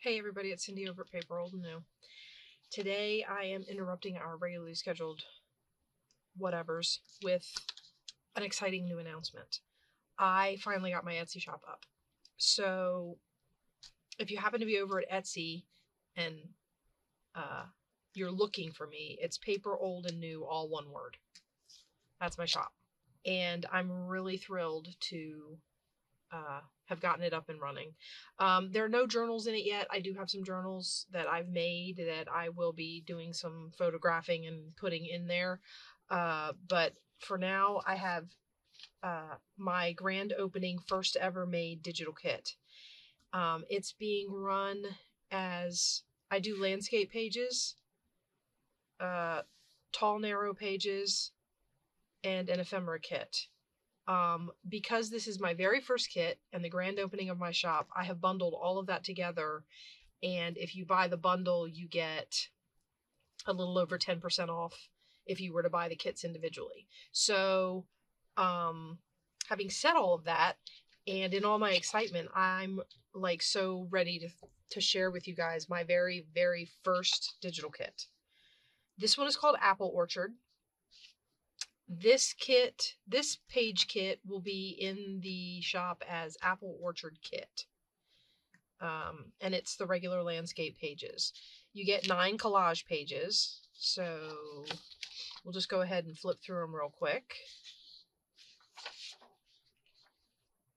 Hey everybody, it's Cindy over at paper.old.new. Today I am interrupting our regularly scheduled whatevers with an exciting new announcement. I finally got my Etsy shop up. So if you happen to be over at Etsy and you're looking for me, it's paper.old.new, all one word. That's my shop. And I'm really thrilled to have gotten it up and running. There are no journals in it yet. I do have some journals that I've made that I will be doing some photographing and putting in there. But for now, I have my grand opening first ever made digital kit. It's being run as I do landscape pages, tall, narrow pages, and an ephemera kit. Because this is my very first kit and the grand opening of my shop, I have bundled all of that together. And if you buy the bundle, you get a little over 10% off if you were to buy the kits individually. So, having said all of that, and in all my excitement, I'm like so ready to share with you guys my very, very first digital kit. This one is called Apple Orchard. This page kit will be in the shop as Apple Orchard Kit. And it's the regular landscape pages. You get 9 collage pages. So we'll just go ahead and flip through them real quick.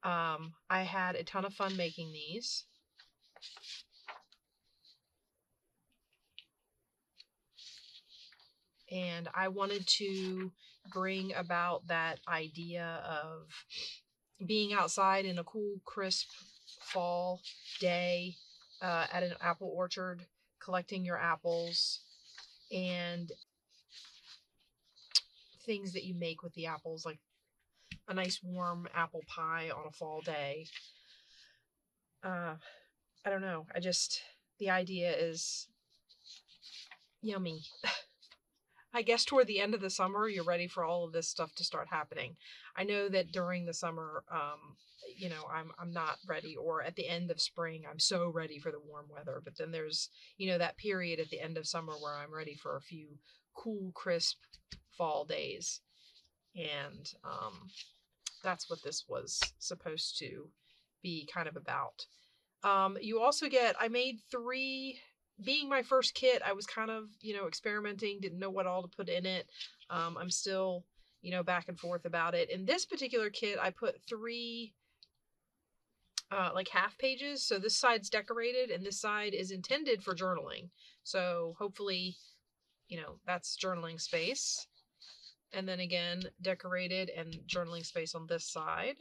I had a ton of fun making these. And I wanted to bring about that idea of being outside in a cool, crisp fall day at an apple orchard, collecting your apples, and things that you make with the apples, like a nice warm apple pie on a fall day. I don't know. The idea is yummy. I guess toward the end of the summer, you're ready for all of this stuff to start happening. I know that during the summer, I'm not ready, or at the end of spring, I'm so ready for the warm weather. But then there's, that period at the end of summer where I'm ready for a few cool, crisp fall days. And that's what this was supposed to be kind of about. You also I made 3. Being my first kit, I was kind of, experimenting, didn't know what all to put in it. I'm still, back and forth about it. In this particular kit, I put 3 like half pages. So this side's decorated and this side is intended for journaling. So hopefully, that's journaling space. And then again, decorated and journaling space on this side.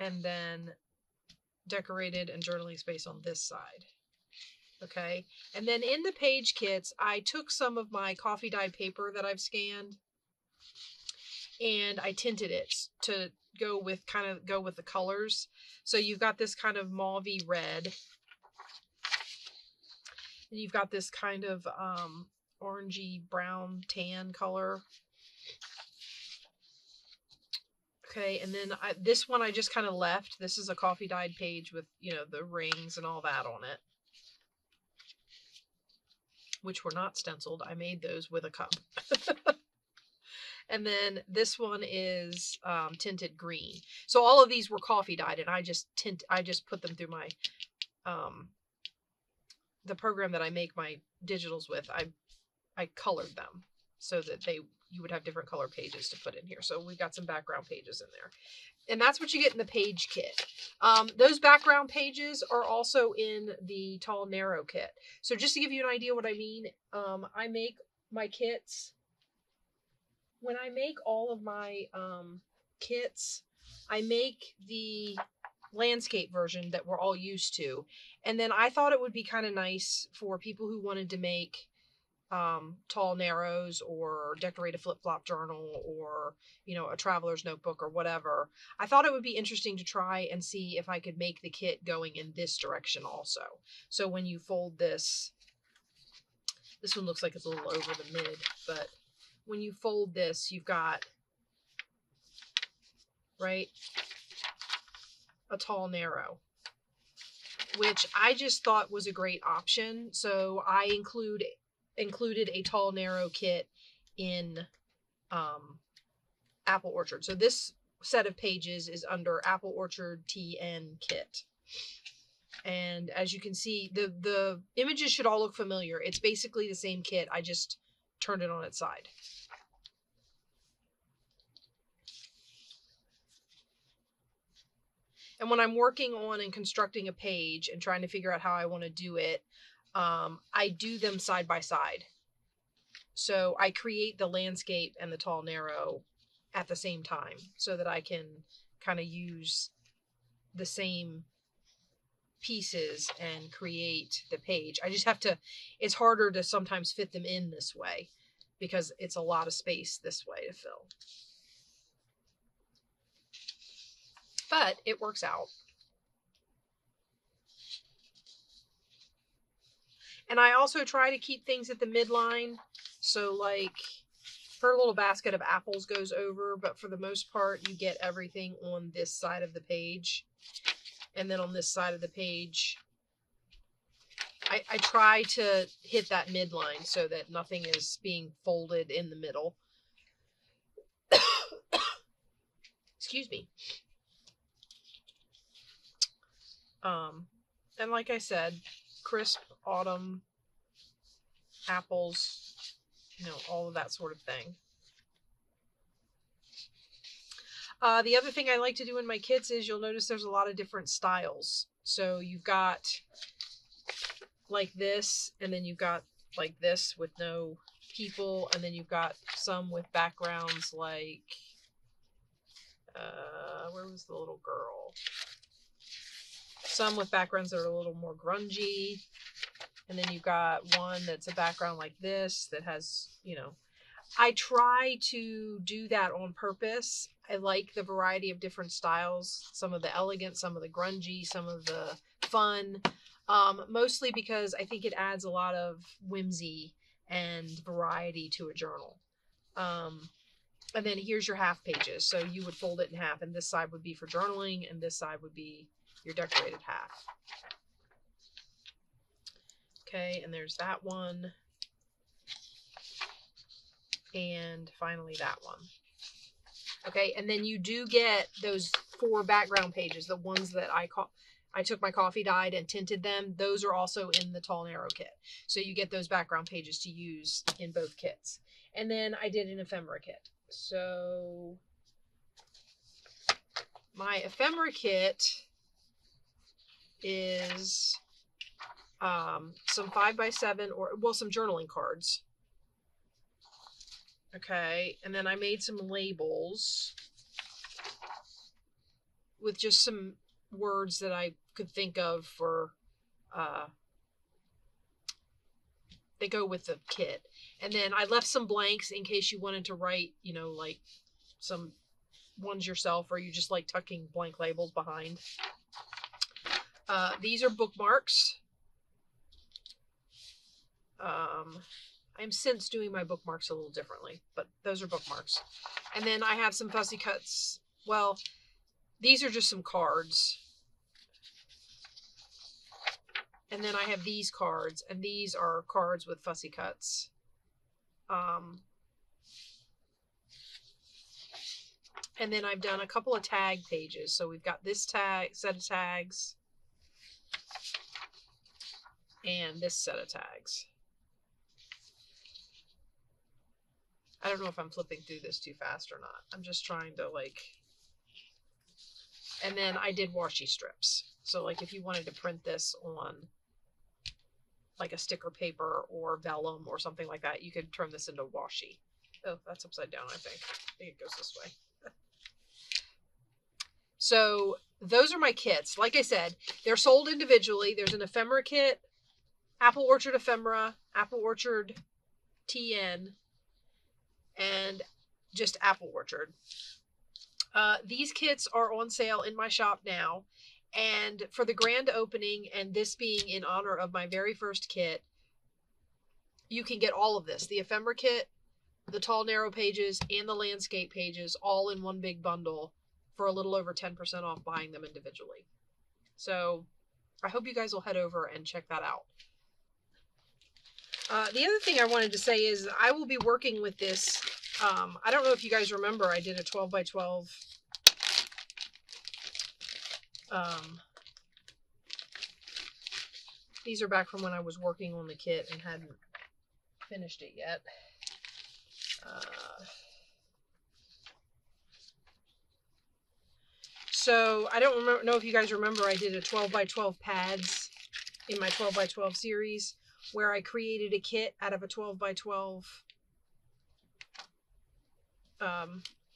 And then decorated and journaling space on this side. Okay. And then in the page kits, I took some of my coffee dyed paper that I've scanned and I tinted it to go with the colors. So you've got this kind of mauvey red, and you've got this kind of orangey brown tan color. Okay, and then this one I just kind of left. This is a coffee dyed page with, the rings and all that on it, which were not stenciled. I made those with a cup. And then this one is tinted green. So all of these were coffee dyed, and I just put them through my the program that I make my digitals with. I colored them so that you would have different color pages to put in here. So we've got some background pages in there. And that's what you get in the page kit. Those background pages are also in the tall narrow kit. So just to give you an idea what I mean, I make my kits. When I make all of my kits, I make the landscape version that we're all used to. And then I thought it would be kind of nice for people who wanted to make tall narrows or decorate a flip-flop journal or, a traveler's notebook or whatever. I thought it would be interesting to try and see if I could make the kit going in this direction also. So when you fold this one looks like it's a little over the mid, but when you fold this, you've got, right, a tall narrow. which I just thought was a great option. So I included a tall, narrow kit in Apple Orchard. So this set of pages is under Apple Orchard TN kit. And as you can see, the images should all look familiar. It's basically the same kit. I just turned it on its side. And when I'm working on and constructing a page and trying to figure out how I want to do it, I do them side by side. So I create the landscape and the tall, narrow at the same time so that I can kind of use the same pieces and create the page. I just have to, it's harder to sometimes fit them in this way because it's a lot of space this way to fill. But it works out. And I also try to keep things at the midline. So like her little basket of apples goes over, but for the most part, you get everything on this side of the page. And then on this side of the page, I try to hit that midline so that nothing is being folded in the middle. Excuse me. And like I said, crisp autumn apples, you know, all of that sort of thing. The other thing I like to do in my kits is you'll notice there's a lot of different styles. So you've got like this, and then you've got like this with no people, and then you've got some with backgrounds like, where was the little girl? Some with backgrounds that are a little more grungy. And then you've got one that's a background like this that has, you know, I try to do that on purpose. I like the variety of different styles, some of the elegant, some of the grungy, some of the fun, mostly because I think it adds a lot of whimsy and variety to a journal. And then here's your half pages. So you would fold it in half, and this side would be for journaling, and this side would be your decorated half. Okay, and there's that one. And finally that one. Okay, and then you do get those 4 background pages, the ones that I took my coffee dyed and tinted them. Those are also in the tall narrow kit. So you get those background pages to use in both kits. And then I did an ephemera kit. So my ephemera kit is some 5x7 or, well, some journaling cards. Okay, and then I made some labels with just some words that I could think of for, they go with the kit. And then I left some blanks in case you wanted to write, you know, like some ones yourself, or you just like tucking blank labels behind. These are bookmarks. I'm since doing my bookmarks a little differently, but those are bookmarks. And then I have some fussy cuts. Well, these are just some cards. And then I have these cards, and these are cards with fussy cuts. And then I've done a couple of tag pages. So we've got this set of tags and this set of tags. I don't know if I'm flipping through this too fast or not. I'm just trying to like, and then I did washi strips. So like if you wanted to print this on like a sticker paper or vellum or something like that, you could turn this into washi. Oh, that's upside down, I think. I think it goes this way. So those are my kits. Like I said, they're sold individually. There's an ephemera kit, Apple Orchard ephemera, Apple Orchard TN, and just Apple Orchard. These kits are on sale in my shop now. And for the grand opening, and this being in honor of my very first kit, you can get all of this. The ephemera kit, the tall narrow pages, and the landscape pages all in one big bundle for a little over 10% off buying them individually. So I hope you guys will head over and check that out. The other thing I wanted to say is I will be working with this. I don't know if you guys remember, I did a 12 by 12. These are back from when I was working on the kit and hadn't finished it yet. So I don't know if you guys remember, I did a 12 by 12 pads in my 12 by 12 series where I created a kit out of a 12 by 12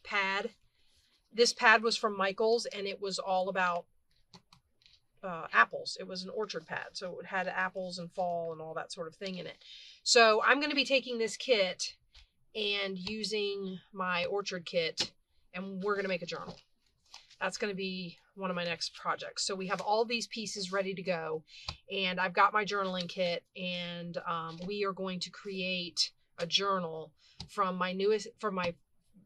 pad. This pad was from Michael's and it was all about apples. It was an orchard pad, so it had apples and fall and all that sort of thing in it. So I'm going to be taking this kit and using my orchard kit, and we're going to make a journal. That's going to be one of my next projects. So we have all these pieces ready to go, and I've got my journaling kit, and we are going to create a journal from my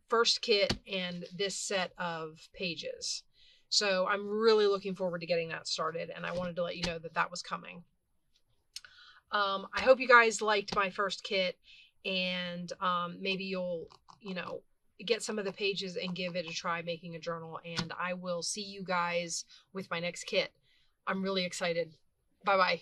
first kit and this set of pages. So I'm really looking forward to getting that started, and I wanted to let you know that that was coming. I hope you guys liked my first kit, and maybe you'll, get some of the pages and give it a try making a journal, and I will see you guys with my next kit. I'm really excited. Bye-bye.